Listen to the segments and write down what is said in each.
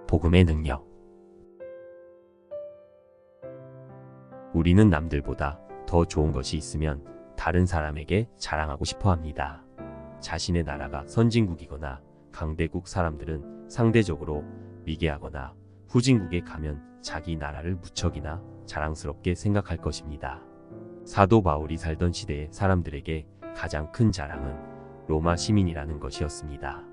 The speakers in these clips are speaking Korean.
복음의 능력. 우리는 남들보다 더 좋은 것이 있으면 다른 사람에게 자랑하고 싶어 합니다. 자신의 나라가 선진국이거나 강대국 사람들은 상대적으로 미개하거나 후진국에 가면 자기 나라를 무척이나 자랑스럽게 생각할 것입니다. 사도 바울이 살던 시대의 사람들에게 가장 큰 자랑은 로마 시민이라는 것이었습니다.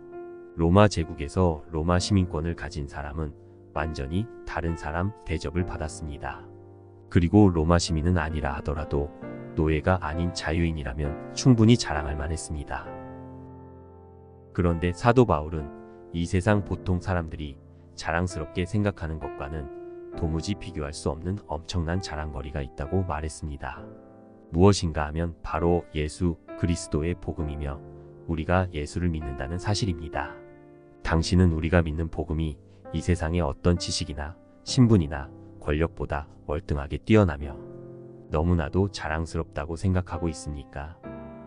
로마 제국에서 로마 시민권을 가진 사람은 완전히 다른 사람 대접을 받았습니다. 그리고 로마 시민은 아니라 하더라도 노예가 아닌 자유인이라면 충분히 자랑할 만했습니다. 그런데 사도 바울은 이 세상 보통 사람들이 자랑스럽게 생각하는 것과는 도무지 비교할 수 없는 엄청난 자랑거리가 있다고 말했습니다. 무엇인가 하면 바로 예수 그리스도의 복음이며 우리가 예수를 믿는다는 사실입니다. 당신은 우리가 믿는 복음이 이 세상의 어떤 지식이나 신분이나 권력보다 월등하게 뛰어나며 너무나도 자랑스럽다고 생각하고 있습니까?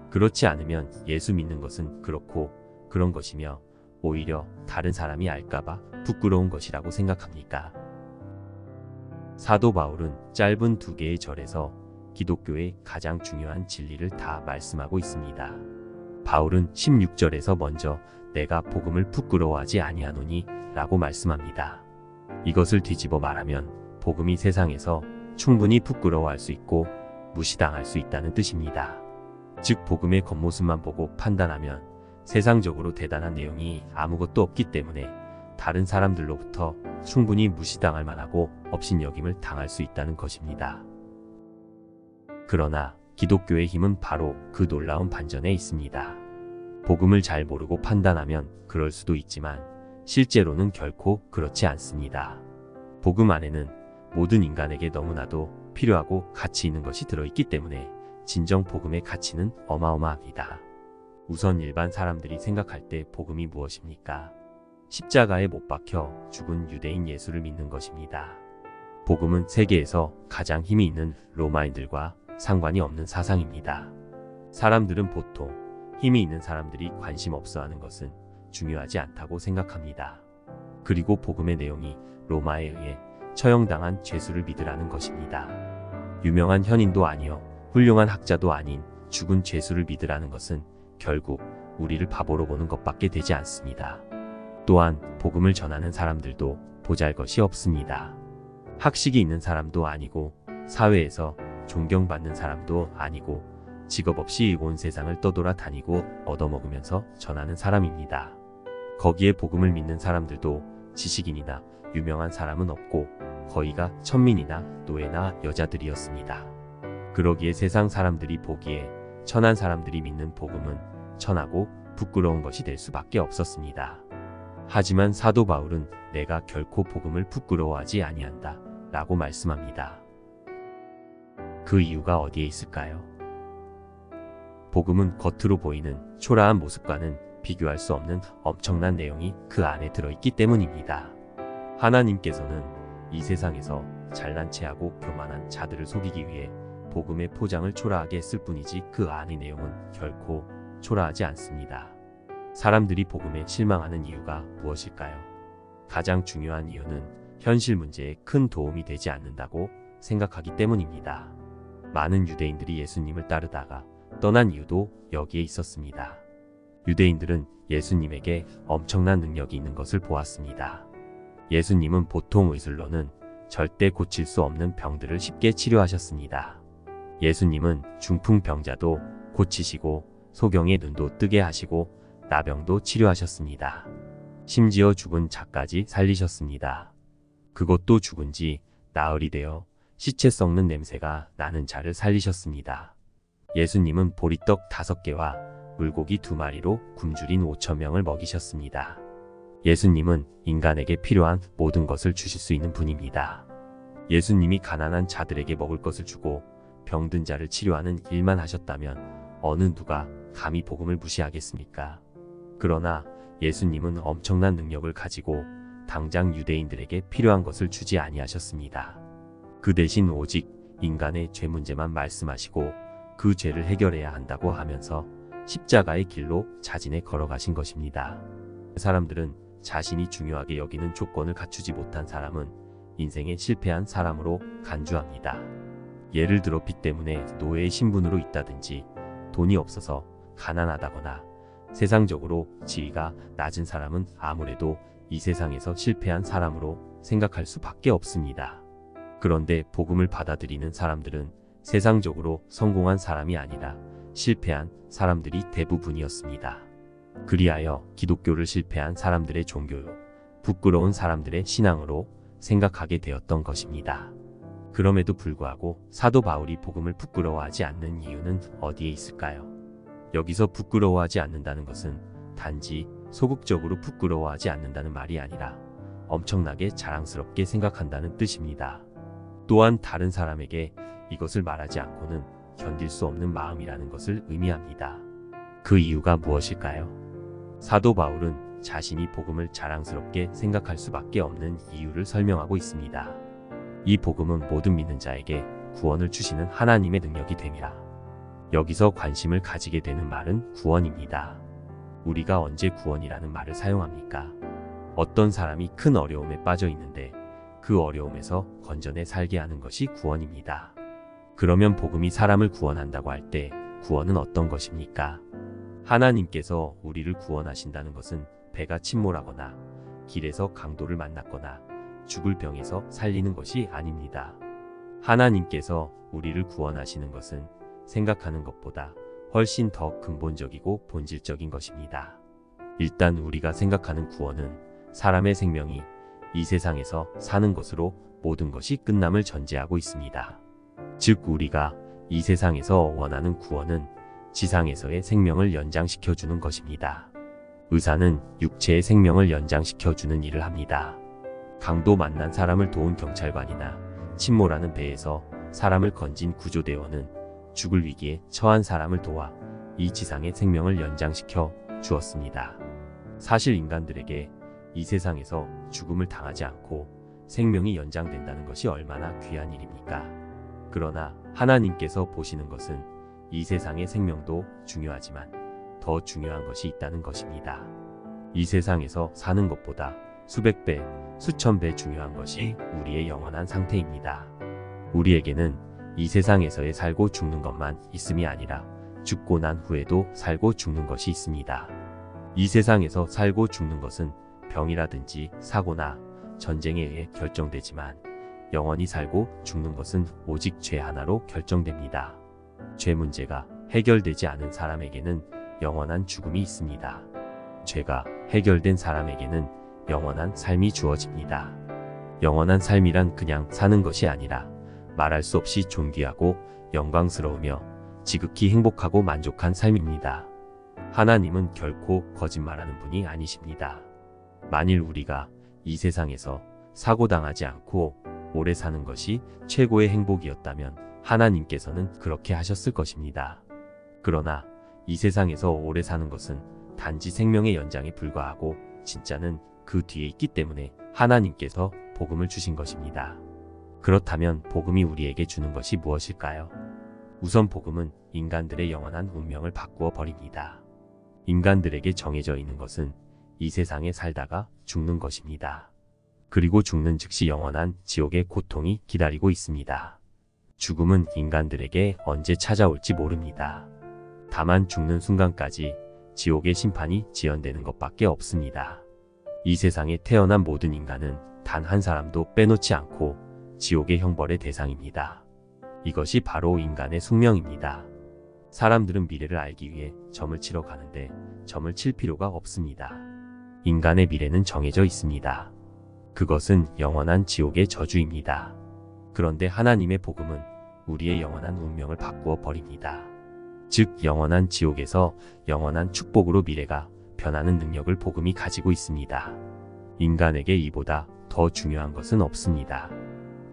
그렇지 않으면 예수 믿는 것은 그렇고 그런 것이며 오히려 다른 사람이 알까봐 부끄러운 것이라고 생각합니까? 사도 바울은 짧은 2개의 절에서 기독교의 가장 중요한 진리를 다 말씀하고 있습니다. 바울은 16절에서 먼저 내가 복음을 부끄러워하지 아니하노니 라고 말씀합니다. 이것을 뒤집어 말하면 복음이 세상에서 충분히 부끄러워할 수 있고 무시당할 수 있다는 뜻입니다. 즉 복음의 겉모습만 보고 판단하면 세상적으로 대단한 내용이 아무것도 없기 때문에 다른 사람들로부터 충분히 무시당할 만하고 업신여김을 당할 수 있다는 것입니다. 그러나 기독교의 힘은 바로 그 놀라운 반전에 있습니다. 복음을 잘 모르고 판단하면 그럴 수도 있지만 실제로는 결코 그렇지 않습니다. 복음 안에는 모든 인간에게 너무나도 필요하고 가치 있는 것이 들어있기 때문에 진정 복음의 가치는 어마어마합니다. 우선 일반 사람들이 생각할 때 복음이 무엇입니까? 십자가에 못 박혀 죽은 유대인 예수를 믿는 것입니다. 복음은 세계에서 가장 힘이 있는 로마인들과 상관이 없는 사상입니다. 사람들은 보통 힘이 있는 사람들이 관심 없어 하는 것은 중요하지 않다고 생각합니다. 그리고 복음의 내용이 로마에 의해 처형당한 죄수를 믿으라는 것입니다. 유명한 현인도 아니요 훌륭한 학자도 아닌 죽은 죄수를 믿으라는 것은 결국 우리를 바보로 보는 것밖에 되지 않습니다. 또한 복음을 전하는 사람들도 보잘것이 없습니다. 학식이 있는 사람도 아니고 사회에서 존경받는 사람도 아니고 직업 없이 온 세상을 떠돌아다니고 얻어먹으면서 전하는 사람입니다. 거기에 복음을 믿는 사람들도 지식인이나 유명한 사람은 없고 거의가 천민이나 노예나 여자들이었습니다. 그러기에 세상 사람들이 보기에 천한 사람들이 믿는 복음은 천하고 부끄러운 것이 될 수밖에 없었습니다. 하지만 사도 바울은 내가 결코 복음을 부끄러워하지 아니한다 라고 말씀합니다. 그 이유가 어디에 있을까요? 복음은 겉으로 보이는 초라한 모습과는 비교할 수 없는 엄청난 내용이 그 안에 들어있기 때문입니다. 하나님께서는 이 세상에서 잘난 체하고 교만한 자들을 속이기 위해 복음의 포장을 초라하게 했을 뿐이지 그 안의 내용은 결코 초라하지 않습니다. 사람들이 복음에 실망하는 이유가 무엇일까요? 가장 중요한 이유는 현실 문제에 큰 도움이 되지 않는다고 생각하기 때문입니다. 많은 유대인들이 예수님을 따르다가 떠난 이유도 여기에 있었습니다. 유대인들은 예수님에게 엄청난 능력이 있는 것을 보았습니다. 예수님은 보통 의술로는 절대 고칠 수 없는 병들을 쉽게 치료하셨습니다. 예수님은 중풍병자도 고치시고 소경의 눈도 뜨게 하시고 나병도 치료하셨습니다. 심지어 죽은 자까지 살리셨습니다. 그것도 죽은 지 나흘이 되어 시체 썩는 냄새가 나는 자를 살리셨습니다. 예수님은 보리떡 5개와 물고기 2마리로 굶주린 5,000명을 먹이셨습니다. 예수님은 인간에게 필요한 모든 것을 주실 수 있는 분입니다. 예수님이 가난한 자들에게 먹을 것을 주고 병든 자를 치료하는 일만 하셨다면 어느 누가 감히 복음을 무시하겠습니까? 그러나 예수님은 엄청난 능력을 가지고 당장 유대인들에게 필요한 것을 주지 아니하셨습니다. 그 대신 오직 인간의 죄 문제만 말씀하시고 그 죄를 해결해야 한다고 하면서 십자가의 길로 자진해 걸어가신 것입니다. 사람들은 자신이 중요하게 여기는 조건을 갖추지 못한 사람은 인생에 실패한 사람으로 간주합니다. 예를 들어 빚 때문에 노예의 신분으로 있다든지, 돈이 없어서 가난하다거나, 세상적으로 지위가 낮은 사람은 아무래도 이 세상에서 실패한 사람으로 생각할 수밖에 없습니다. 그런데 복음을 받아들이는 사람들은 세상적으로 성공한 사람이 아니라 실패한 사람들이 대부분이었습니다. 그리하여 기독교를 실패한 사람들의 종교요, 부끄러운 사람들의 신앙으로 생각하게 되었던 것입니다. 그럼에도 불구하고 사도 바울이 복음을 부끄러워하지 않는 이유는 어디에 있을까요? 여기서 부끄러워하지 않는다는 것은 단지 소극적으로 부끄러워하지 않는다는 말이 아니라 엄청나게 자랑스럽게 생각한다는 뜻입니다. 또한 다른 사람에게 이것을 말하지 않고는 견딜 수 없는 마음이라는 것을 의미합니다. 그 이유가 무엇일까요? 사도 바울은 자신이 복음을 자랑스럽게 생각할 수밖에 없는 이유를 설명하고 있습니다. 이 복음은 모든 믿는 자에게 구원을 주시는 하나님의 능력이 됨이라. 여기서 관심을 가지게 되는 말은 구원입니다. 우리가 언제 구원이라는 말을 사용합니까? 어떤 사람이 큰 어려움에 빠져 있는데 그 어려움에서 건져내 살게 하는 것이 구원입니다. 그러면 복음이 사람을 구원한다고 할 때 구원은 어떤 것입니까? 하나님께서 우리를 구원하신다는 것은 배가 침몰하거나 길에서 강도를 만났거나 죽을 병에서 살리는 것이 아닙니다. 하나님께서 우리를 구원하시는 것은 생각하는 것보다 훨씬 더 근본적이고 본질적인 것입니다. 일단 우리가 생각하는 구원은 사람의 생명이 이 세상에서 사는 것으로 모든 것이 끝남을 전제하고 있습니다. 즉 우리가 이 세상에서 원하는 구원은 지상에서의 생명을 연장시켜주는 것입니다. 의사는 육체의 생명을 연장시켜주는 일을 합니다. 강도 만난 사람을 도운 경찰관이나 침몰하는 배에서 사람을 건진 구조대원은 죽을 위기에 처한 사람을 도와 이 지상의 생명을 연장시켜 주었습니다. 사실 인간들에게 이 세상에서 죽음을 당하지 않고 생명이 연장된다는 것이 얼마나 귀한 일입니까? 그러나 하나님께서 보시는 것은 이 세상의 생명도 중요하지만 더 중요한 것이 있다는 것입니다. 이 세상에서 사는 것보다 수백 배, 수천 배 중요한 것이 우리의 영원한 상태입니다. 우리에게는 이 세상에서의 살고 죽는 것만 있음이 아니라 죽고 난 후에도 살고 죽는 것이 있습니다. 이 세상에서 살고 죽는 것은 병이라든지 사고나 전쟁에 의해 결정되지만 영원히 살고 죽는 것은 오직 죄 하나로 결정됩니다. 죄 문제가 해결되지 않은 사람에게는 영원한 죽음이 있습니다. 죄가 해결된 사람에게는 영원한 삶이 주어집니다. 영원한 삶이란 그냥 사는 것이 아니라 말할 수 없이 존귀하고 영광스러우며 지극히 행복하고 만족한 삶입니다. 하나님은 결코 거짓말하는 분이 아니십니다. 만일 우리가 이 세상에서 사고당하지 않고 오래 사는 것이 최고의 행복이었다면 하나님께서는 그렇게 하셨을 것입니다. 그러나 이 세상에서 오래 사는 것은 단지 생명의 연장에 불과하고 진짜는 그 뒤에 있기 때문에 하나님께서 복음을 주신 것입니다. 그렇다면 복음이 우리에게 주는 것이 무엇일까요? 우선 복음은 인간들의 영원한 운명을 바꾸어 버립니다. 인간들에게 정해져 있는 것은 이 세상에 살다가 죽는 것입니다. 그리고 죽는 즉시 영원한 지옥의 고통이 기다리고 있습니다. 죽음은 인간들에게 언제 찾아올지 모릅니다. 다만 죽는 순간까지 지옥의 심판이 지연되는 것밖에 없습니다. 이 세상에 태어난 모든 인간은 단 한 사람도 빼놓지 않고 지옥의 형벌의 대상입니다. 이것이 바로 인간의 숙명입니다. 사람들은 미래를 알기 위해 점을 치러 가는데 점을 칠 필요가 없습니다. 인간의 미래는 정해져 있습니다. 그것은 영원한 지옥의 저주입니다. 그런데 하나님의 복음은 우리의 영원한 운명을 바꾸어 버립니다. 즉 영원한 지옥에서 영원한 축복으로 미래가 변하는 능력을 복음이 가지고 있습니다. 인간에게 이보다 더 중요한 것은 없습니다.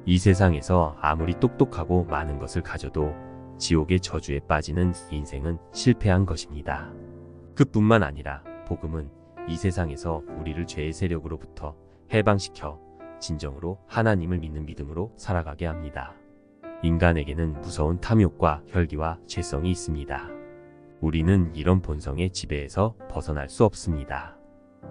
이 세상에서 아무리 똑똑하고 많은 것을 가져도 지옥의 저주에 빠지는 인생은 실패한 것입니다. 그뿐만 아니라 복음은 이 세상에서 우리를 죄의 세력으로부터 해방시켜 진정으로 하나님을 믿는 믿음으로 살아가게 합니다. 인간에게는 무서운 탐욕과 혈기와 죄성이 있습니다. 우리는 이런 본성의 지배에서 벗어날 수 없습니다.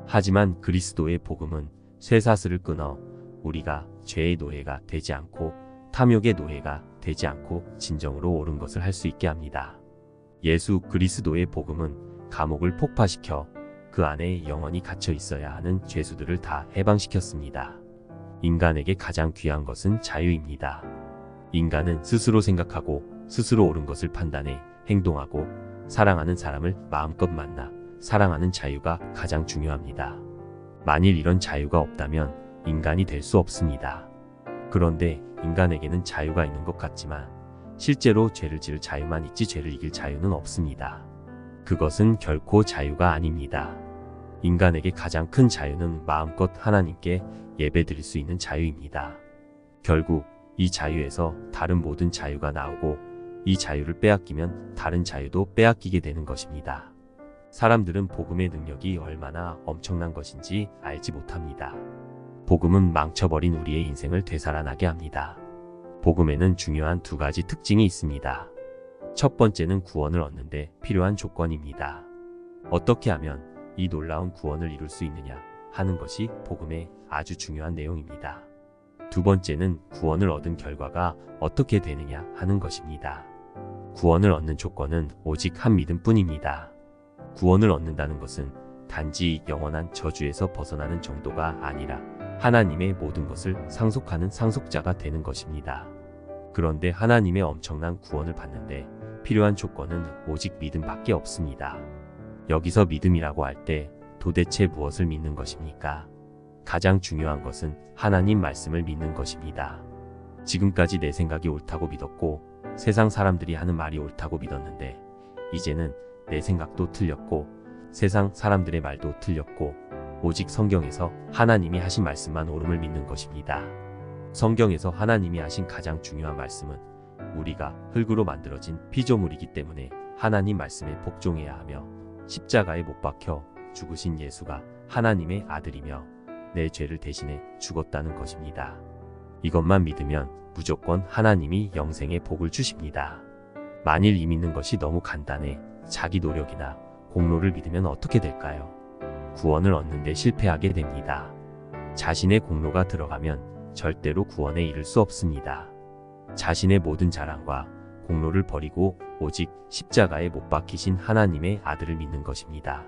하지만 그리스도의 복음은 쇠사슬을 끊어 우리가 죄의 노예가 되지 않고 탐욕의 노예가 되지 않고 진정으로 옳은 것을 할 수 있게 합니다. 예수 그리스도의 복음은 감옥을 폭파시켜 그 안에 영원히 갇혀 있어야 하는 죄수들을 다 해방시켰습니다. 인간에게 가장 귀한 것은 자유입니다. 인간은 스스로 생각하고 스스로 옳은 것을 판단해 행동하고 사랑하는 사람을 마음껏 만나 사랑하는 자유가 가장 중요합니다. 만일 이런 자유가 없다면 인간이 될 수 없습니다. 그런데 인간에게는 자유가 있는 것 같지만 실제로 죄를 지을 자유만 있지 죄를 이길 자유는 없습니다. 그것은 결코 자유가 아닙니다. 인간에게 가장 큰 자유는 마음껏 하나님께 예배드릴 수 있는 자유입니다. 결국 이 자유에서 다른 모든 자유가 나오고 이 자유를 빼앗기면 다른 자유도 빼앗기게 되는 것입니다. 사람들은 복음의 능력이 얼마나 엄청난 것인지 알지 못합니다. 복음은 망쳐버린 우리의 인생을 되살아나게 합니다. 복음에는 중요한 두 가지 특징이 있습니다. 첫 번째는 구원을 얻는데 필요한 조건입니다. 어떻게 하면 이 놀라운 구원을 이룰 수 있느냐 하는 것이 복음의 아주 중요한 내용입니다. 두 번째는 구원을 얻은 결과가 어떻게 되느냐 하는 것입니다. 구원을 얻는 조건은 오직 한 믿음뿐입니다. 구원을 얻는다는 것은 단지 영원한 저주에서 벗어나는 정도가 아니라 하나님의 모든 것을 상속하는 상속자가 되는 것입니다. 그런데 하나님의 엄청난 구원을 받는데 필요한 조건은 오직 믿음밖에 없습니다. 여기서 믿음이라고 할 때 도대체 무엇을 믿는 것입니까? 가장 중요한 것은 하나님 말씀을 믿는 것입니다. 지금까지 내 생각이 옳다고 믿었고 세상 사람들이 하는 말이 옳다고 믿었는데 이제는 내 생각도 틀렸고 세상 사람들의 말도 틀렸고 오직 성경에서 하나님이 하신 말씀만 옳음을 믿는 것입니다. 성경에서 하나님이 하신 가장 중요한 말씀은 우리가 흙으로 만들어진 피조물이기 때문에 하나님 말씀에 복종해야 하며 십자가에 못 박혀 죽으신 예수가 하나님의 아들이며 내 죄를 대신해 죽었다는 것입니다. 이것만 믿으면 무조건 하나님이 영생의 복을 주십니다. 만일 이 믿는 것이 너무 간단해 자기 노력이나 공로를 믿으면 어떻게 될까요? 구원을 얻는데 실패하게 됩니다. 자신의 공로가 들어가면 절대로 구원에 이를 수 없습니다. 자신의 모든 자랑과 공로를 버리고 오직 십자가에 못 박히신 하나님의 아들을 믿는 것입니다.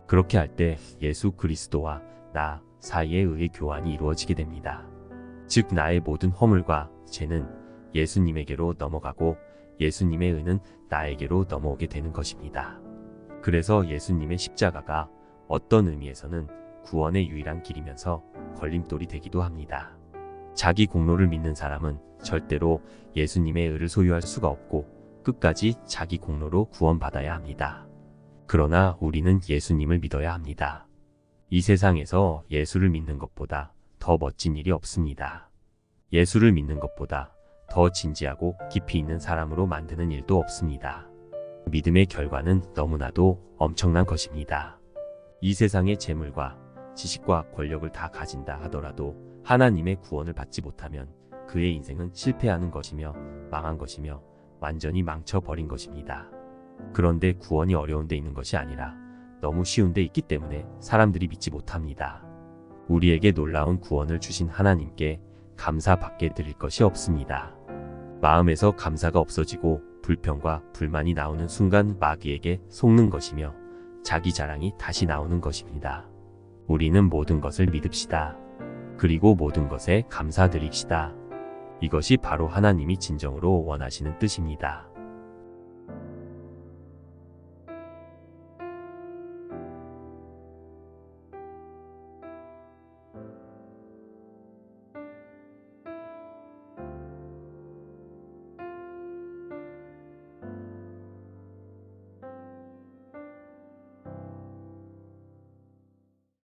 그렇게 할 때 예수 그리스도와 나 사이의 의의 교환이 이루어지게 됩니다. 즉 나의 모든 허물과 죄는 예수님에게로 넘어가고 예수님의 의는 나에게로 넘어오게 되는 것입니다. 그래서 예수님의 십자가가 어떤 의미에서는 구원의 유일한 길이면서 걸림돌이 되기도 합니다. 자기 공로를 믿는 사람은 절대로 예수님의 의를 소유할 수가 없고 끝까지 자기 공로로 구원받아야 합니다. 그러나 우리는 예수님을 믿어야 합니다. 이 세상에서 예수를 믿는 것보다 더 멋진 일이 없습니다. 예수를 믿는 것보다 더 진지하고 깊이 있는 사람으로 만드는 일도 없습니다. 믿음의 결과는 너무나도 엄청난 것입니다. 이 세상의 재물과 지식과 권력을 다 가진다 하더라도 하나님의 구원을 받지 못하면 그의 인생은 실패하는 것이며 망한 것이며 완전히 망쳐버린 것입니다. 그런데 구원이 어려운 데 있는 것이 아니라 너무 쉬운 데 있기 때문에 사람들이 믿지 못합니다. 우리에게 놀라운 구원을 주신 하나님께 감사받게 드릴 것이 없습니다. 마음에서 감사가 없어지고 불평과 불만이 나오는 순간 마귀에게 속는 것이며 자기 자랑이 다시 나오는 것입니다. 우리는 모든 것을 믿읍시다. 그리고 모든 것에 감사드립시다. 이것이 바로 하나님이 진정으로 원하시는 뜻입니다.